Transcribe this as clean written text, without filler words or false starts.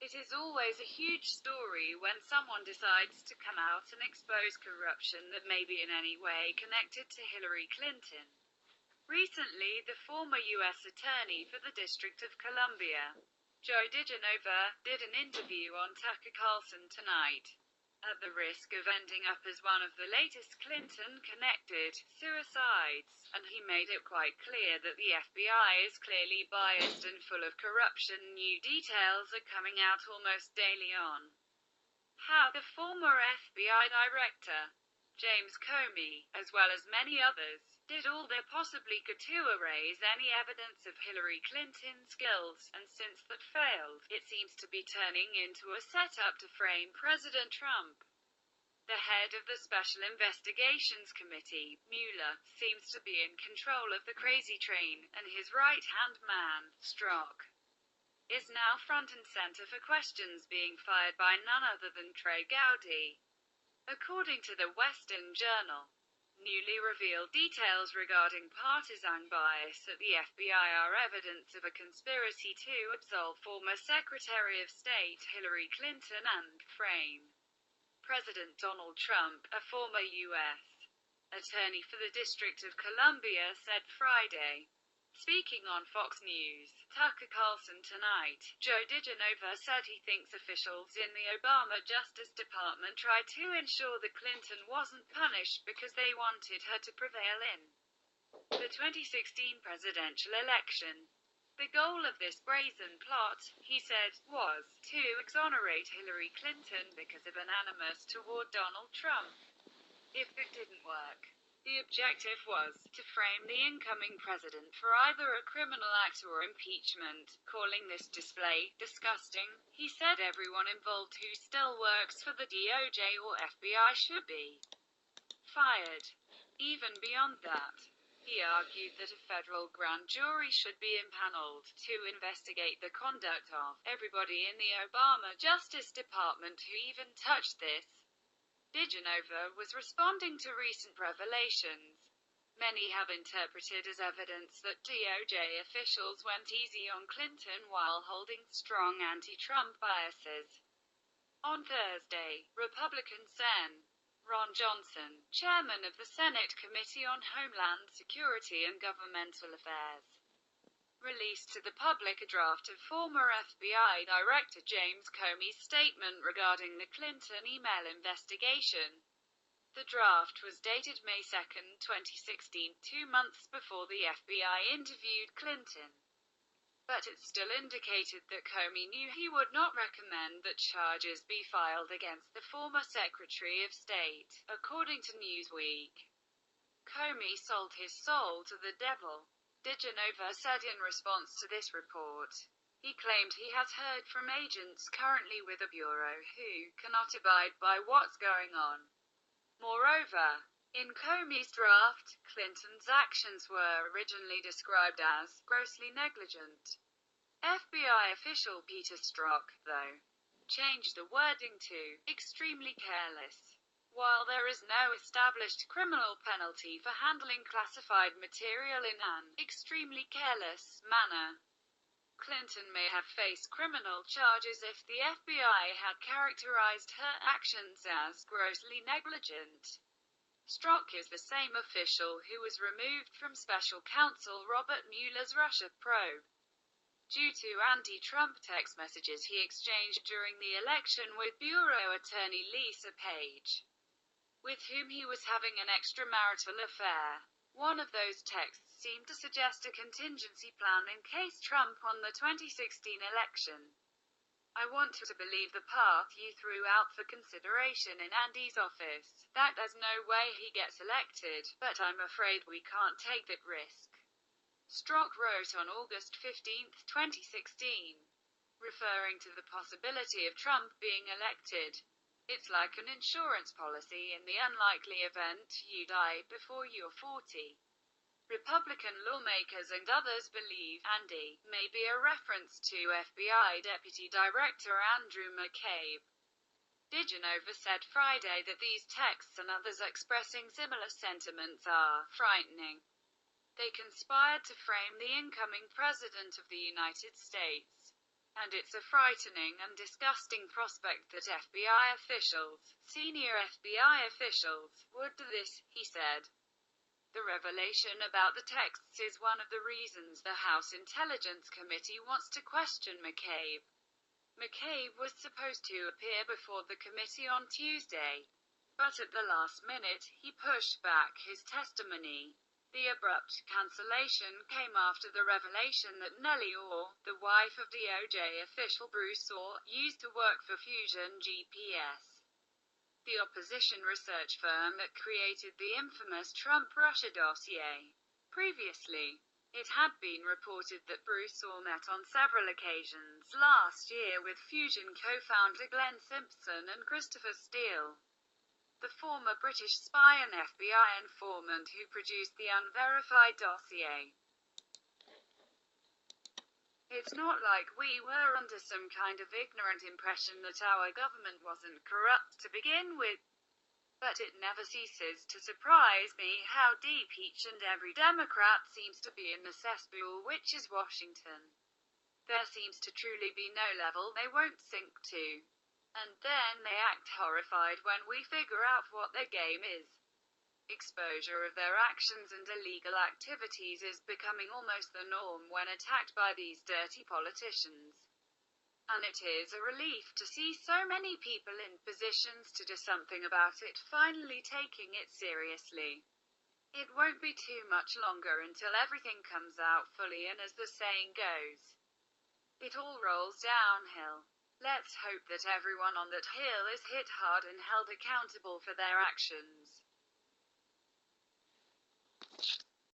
It is always a huge story when someone decides to come out and expose corruption that may be in any way connected to Hillary Clinton. Recently, the former U.S. Attorney for the District of Columbia, Joe DiGenova, did an interview on Tucker Carlson Tonight. At the risk of ending up as one of the latest Clinton-connected suicides, and he made it quite clear that the FBI is clearly biased and full of corruption. New details are coming out almost daily on how the former FBI director, James Comey, as well as many others, did all they possibly could to erase any evidence of Hillary Clinton's guilt, and since that failed, it seems to be turning into a setup to frame President Trump. The head of the Special Investigations Committee, Mueller, seems to be in control of the crazy train, and his right-hand man, Strzok, is now front and center for questions being fired by none other than Trey Gowdy. According to the Western Journal, newly revealed details regarding partisan bias at the FBI are evidence of a conspiracy to absolve former Secretary of State Hillary Clinton and frame President Donald Trump. A former U.S. attorney for the District of Columbia said Friday, speaking on Fox News' Tucker Carlson Tonight, Joe DiGenova said he thinks officials in the Obama Justice Department tried to ensure that Clinton wasn't punished because they wanted her to prevail in the 2016 presidential election. The goal of this brazen plot, he said, was to exonerate Hillary Clinton because of an animus toward Donald Trump. If it didn't work, the objective was to frame the incoming president for either a criminal act or impeachment, calling this display disgusting. He said everyone involved who still works for the DOJ or FBI should be fired. Even beyond that, he argued that a federal grand jury should be impaneled to investigate the conduct of everybody in the Obama Justice Department who even touched this. DiGenova was responding to recent revelations many have interpreted as evidence that DOJ officials went easy on Clinton while holding strong anti-Trump biases. On Thursday, Republican Sen. Ron Johnson, chairman of the Senate Committee on Homeland Security and Governmental Affairs, released to the public a draft of former FBI Director James Comey's statement regarding the Clinton email investigation. The draft was dated May 2, 2016, 2 months before the FBI interviewed Clinton. But it still indicated that Comey knew he would not recommend that charges be filed against the former Secretary of State, according to Newsweek. Comey sold his soul to the devil, DiGenova said in response to this report. He claimed he has heard from agents currently with the Bureau who cannot abide by what's going on. Moreover, in Comey's draft, Clinton's actions were originally described as grossly negligent. FBI official Peter Strzok, though, changed the wording to extremely careless. While there is no established criminal penalty for handling classified material in an extremely careless manner, Clinton may have faced criminal charges if the FBI had characterized her actions as grossly negligent. Strzok is the same official who was removed from special counsel Robert Mueller's Russia probe due to anti-Trump text messages he exchanged during the election with Bureau Attorney Lisa Page, with whom he was having an extramarital affair. One of those texts seemed to suggest a contingency plan in case Trump won the 2016 election. I want to believe the path you threw out for consideration in Andy's office, that there's no way he gets elected, but I'm afraid we can't take that risk. Strzok wrote on August 15, 2016, referring to the possibility of Trump being elected. It's like an insurance policy in the unlikely event you die before you're 40. Republican lawmakers and others believe Andy may be a reference to FBI Deputy Director Andrew McCabe. DiGenova said Friday that these texts and others expressing similar sentiments are frightening. They conspired to frame the incoming President of the United States. And it's a frightening and disgusting prospect that FBI officials, senior FBI officials, would do this, he said. The revelation about the texts is one of the reasons the House Intelligence Committee wants to question McCabe. McCabe was supposed to appear before the committee on Tuesday, but at the last minute, he pushed back his testimony. The abrupt cancellation came after the revelation that Nellie Orr, the wife of DOJ official Bruce Orr, used to work for Fusion GPS, the opposition research firm that created the infamous Trump-Russia dossier. Previously, it had been reported that Bruce Orr met on several occasions last year with Fusion co-founder Glenn Simpson and Christopher Steele, the former British spy and FBI informant who produced the unverified dossier. It's not like we were under some kind of ignorant impression that our government wasn't corrupt to begin with. But it never ceases to surprise me how deep each and every Democrat seems to be in the cesspool which is Washington. There seems to truly be no level they won't sink to. And then they act horrified when we figure out what their game is. Exposure of their actions and illegal activities is becoming almost the norm when attacked by these dirty politicians. And it is a relief to see so many people in positions to do something about it finally taking it seriously. It won't be too much longer until everything comes out fully, and as the saying goes, it all rolls downhill. Let's hope that everyone on that hill is hit hard and held accountable for their actions.